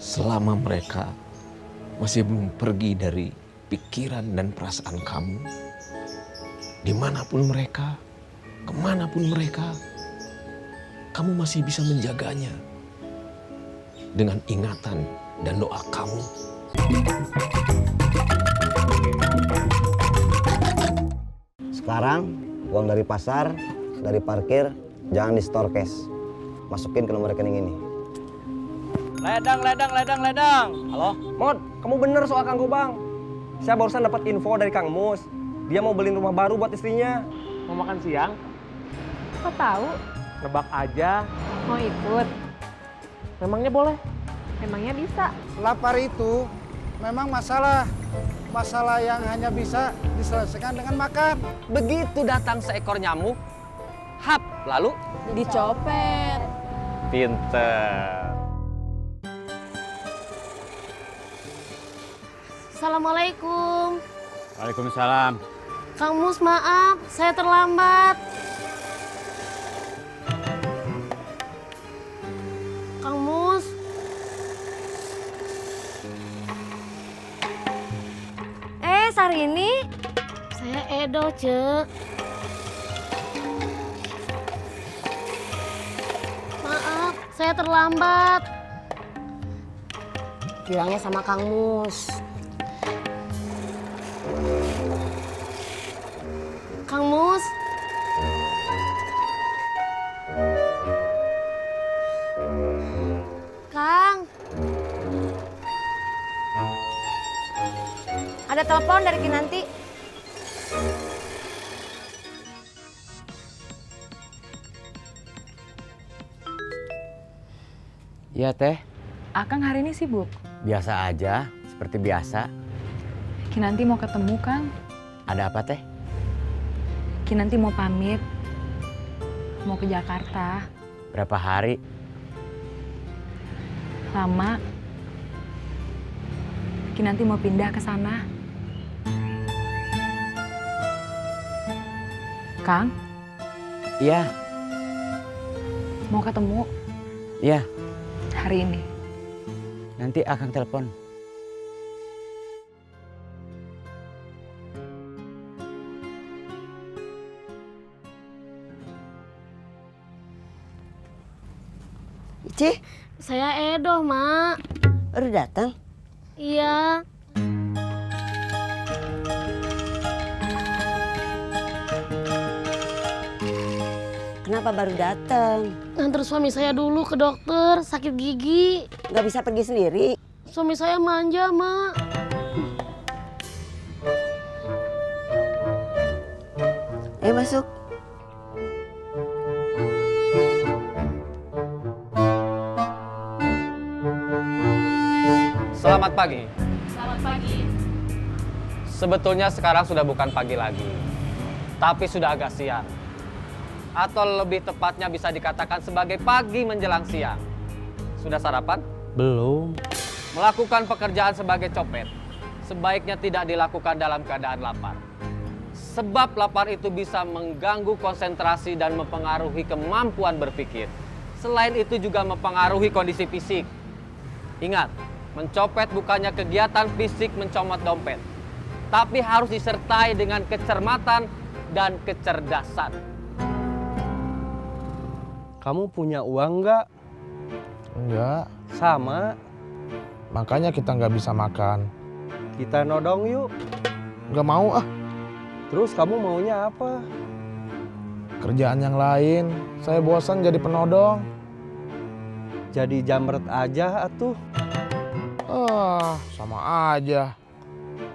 selama mereka masih belum pergi dari pikiran dan perasaan kamu, dimanapun mereka, kemanapun mereka, kamu masih bisa menjaganya dengan ingatan dan doa kamu. Sekarang uang dari pasar, dari parkir, jangan di store cash. Masukin ke nomor rekening ini. Ledang. Halo? Mod, kamu bener soal Kang Gobang. Saya barusan dapat info dari Kang Mus. Dia mau beliin rumah baru buat istrinya. Mau makan siang? Kok tahu? Nebak aja. Mau ikut? Memangnya boleh? Emangnya bisa? Lapar itu memang masalah yang hanya bisa diselesaikan dengan makan. Begitu datang seekor nyamuk, hap, lalu Dicopet. pinter. Assalamualaikum. Waalaikumsalam. Kang Mus, maaf, saya terlambat. Kang Mus. Sarini. Saya Edo, Cek. Maaf, saya terlambat. Bilangnya sama Kang Mus. Kang Mus. Kang. Ada telepon dari Kinanti. Iya teh, Akang hari ini sibuk. biasa aja, seperti biasa. Kinanti mau ketemu, Kang. Ada apa teh? Kinanti mau pamit. Mau ke Jakarta. Berapa hari? Lama. Kinanti mau pindah ke sana. Kang, Iya, mau ketemu iya. hari ini. Nanti akang telepon. Cih, Saya Edo, Mak. baru datang. Iya. Kenapa baru datang? Antar suami saya dulu ke dokter, sakit gigi. Nggak bisa pergi sendiri. Suami saya manja, Mak. Ayo masuk. Selamat pagi. Selamat pagi. Sebetulnya sekarang sudah bukan pagi lagi, tapi sudah agak siang. Atau lebih tepatnya bisa dikatakan sebagai pagi menjelang siang. Sudah sarapan? Belum. Melakukan pekerjaan sebagai copet, sebaiknya tidak dilakukan dalam keadaan lapar. Sebab lapar itu bisa mengganggu konsentrasi dan mempengaruhi kemampuan berpikir. Selain itu juga mempengaruhi kondisi fisik. Ingat, mencopet bukannya kegiatan fisik mencomot dompet, tapi harus disertai dengan kecermatan dan kecerdasan. Kamu punya uang nggak? Enggak, Sama. makanya kita nggak bisa makan. Kita nodong yuk. Nggak mau ah, Terus kamu maunya apa? kerjaan yang lain. Saya bosan jadi penodong. Jadi jamret aja atuh. Sama aja.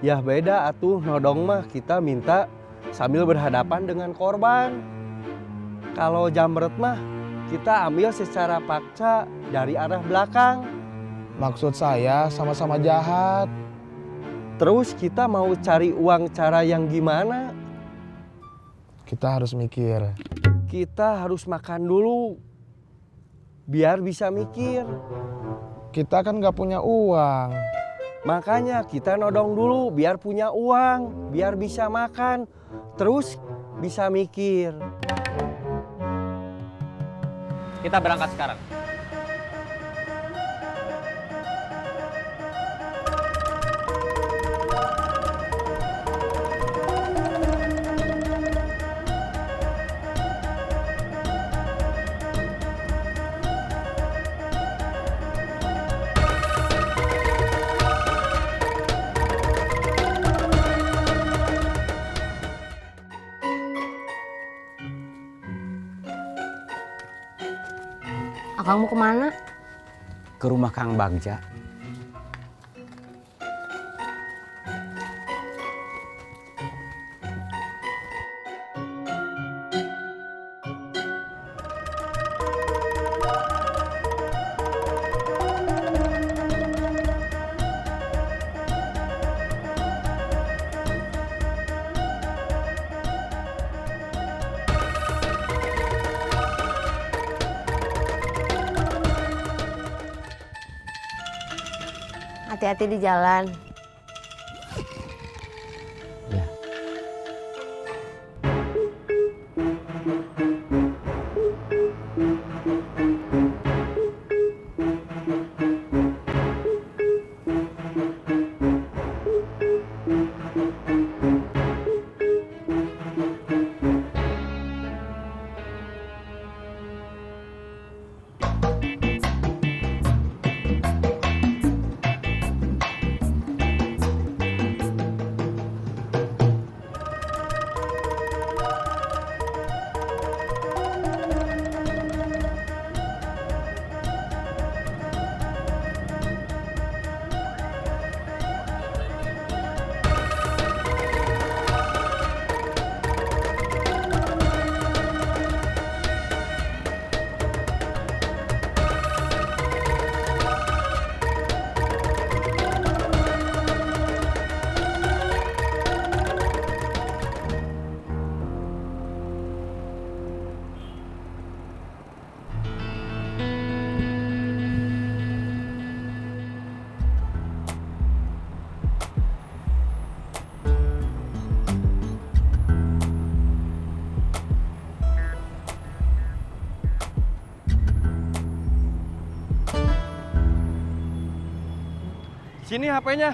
Ya beda atuh, nodong mah kita minta sambil berhadapan dengan korban. Kalau jamret mah kita ambil secara paksa dari arah belakang. Maksud saya sama-sama jahat. Terus kita mau cari uang cara yang gimana? Kita harus mikir. Kita harus makan dulu biar bisa mikir. Kita kan nggak punya uang. Makanya kita nodong dulu biar punya uang, biar bisa makan, terus bisa mikir. Kita berangkat sekarang. Akang mau kemana? Ke rumah Kang Bagja. Hati-hati di jalan. Ya. Sini HP-nya.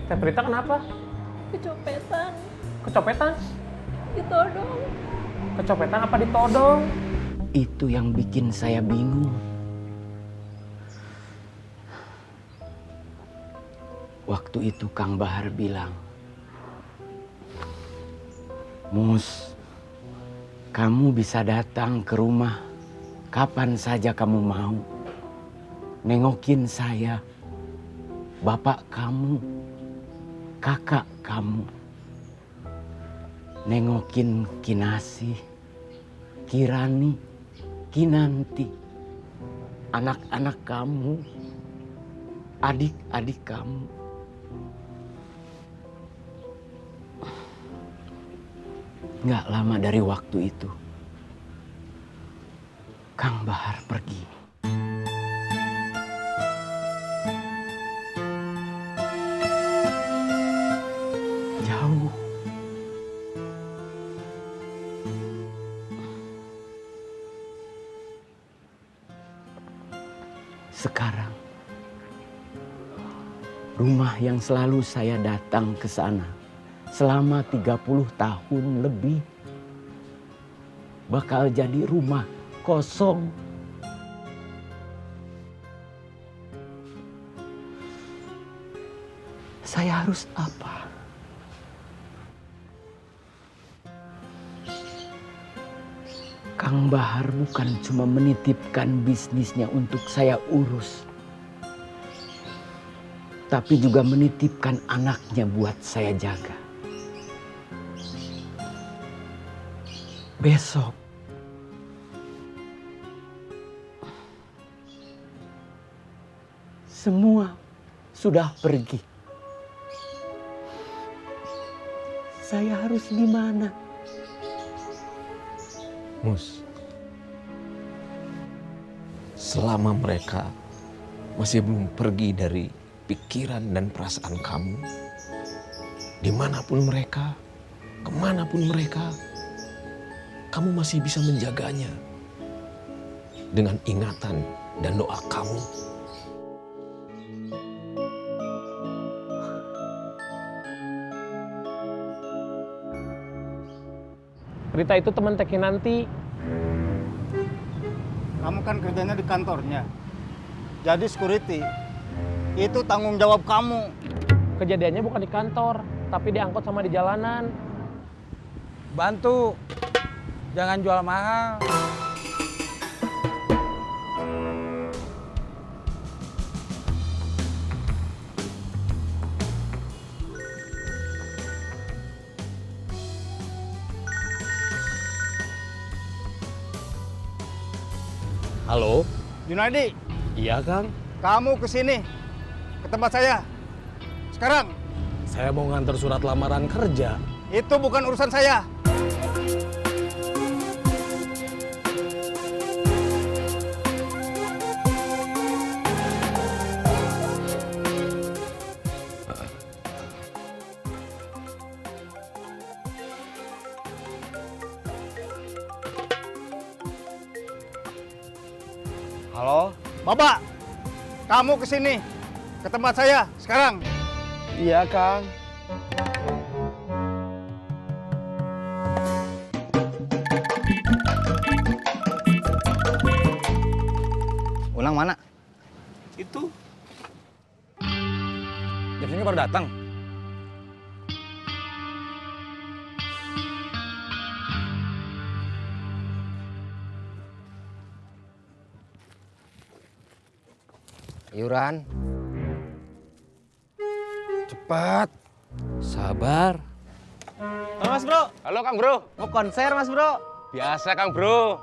Teh Prita kenapa? Kecopetan, Kecopetan? ditodong. Kecopetan apa ditodong? Itu yang bikin saya bingung. Waktu itu Kang Bahar bilang, Mus, kamu bisa datang ke rumah kapan saja kamu mau. Nengokin saya, bapak kamu, kakak kamu. Nengokin Kinasih, Kirani, Kinanti, anak-anak kamu, adik-adik kamu. Nggak lama dari waktu itu, Kang Bahar pergi. Jauh. Sekarang, rumah yang selalu saya datang ke sana selama 30 tahun lebih bakal jadi rumah kosong. Saya harus apa? Kang Bahar bukan cuma menitipkan bisnisnya untuk saya urus, tapi juga menitipkan anaknya buat saya jaga. Besok semua sudah pergi. Saya harus gimana? Mus, selama mereka masih belum pergi dari pikiran dan perasaan kamu, dimanapun mereka, kemanapun mereka, kamu masih bisa menjaganya dengan ingatan dan doa kamu. Rita itu teman Teh Kinanti. Kamu kan kerjanya di kantornya. Jadi security. Itu tanggung jawab kamu. Kejadiannya bukan di kantor, tapi diangkut sama di jalanan. Bantu, jangan jual mahal. Halo? Junaidi, Iya, Kang. kamu kesini. Ke tempat saya. Sekarang. Saya mau nganter surat lamaran kerja. Itu bukan urusan saya. Halo? Bapak, kamu kesini. Ke tempat saya. Sekarang. Iya, Kang. Unang mana? Itu. Jam segini baru datang. Iuran, Cepat. sabar. Halo, Mas Bro. Halo Kang Bro. Mau konser, Mas Bro? Biasa Kang Bro.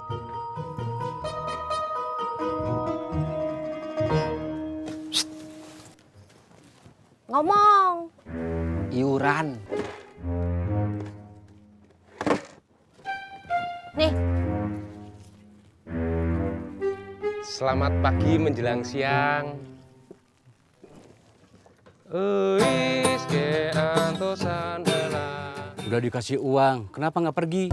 Ngomong. Iuran. Nih, Selamat pagi menjelang siang. Uis ke antosan bela. Udah dikasih uang, kenapa nggak pergi?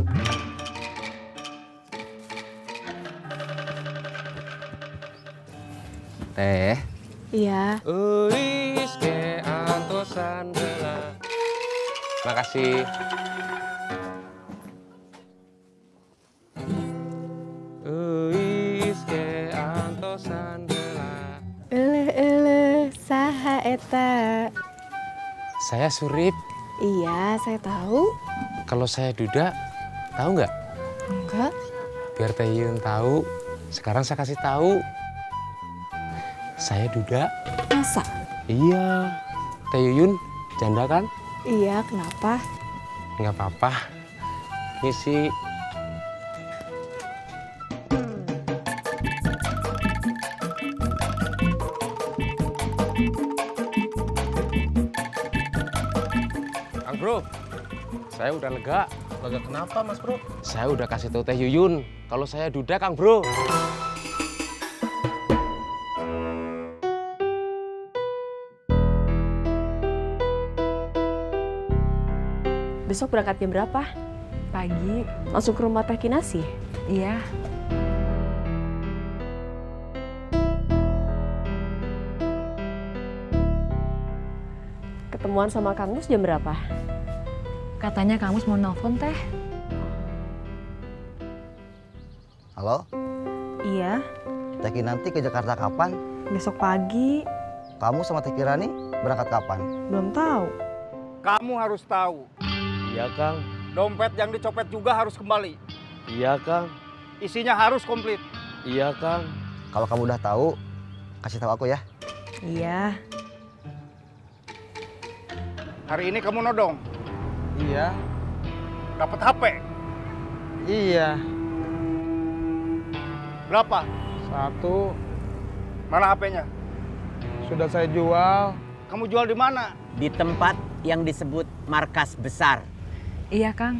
Teh. iya. Uis ke antosan bela. Makasih. Uis ke antosan bela. Saha eta. Saya Surip. Iya, saya tahu. Kalau saya Duda, tahu nggak? Enggak. Biar Teh Yun tahu. Sekarang saya kasih tahu. Saya Duda. Masa? Iya. Teh Yun janda kan? Iya, kenapa? Nggak apa-apa. Ngisi. Kang Bro, saya udah lega. Lega kenapa, Mas Bro? Saya udah kasih tahu Teh Yuyun kalau saya Duda, Kang Bro. Besok berangkat jam berapa? Pagi. Langsung ke rumah Teh Kinasi? Iya. Ketemuan sama Kang Mus jam berapa? Katanya Kang Mus mau nelfon Teh. Halo? Iya, Teh Kinanti ke Jakarta kapan? besok pagi. Kamu sama Teh Kirani berangkat kapan? Belum tahu. Kamu harus tahu. Iya, Kang. Dompet yang dicopet juga harus kembali. Iya, Kang. Isinya harus komplit. Iya, Kang. Kalau kamu udah tahu, kasih tahu aku ya. Iya. Hari ini kamu nodong. Iya. Dapat HP. Iya. Berapa? 1. Mana HP-nya? Sudah saya jual. Kamu jual di mana? Di tempat yang disebut markas besar. Iya, Kang.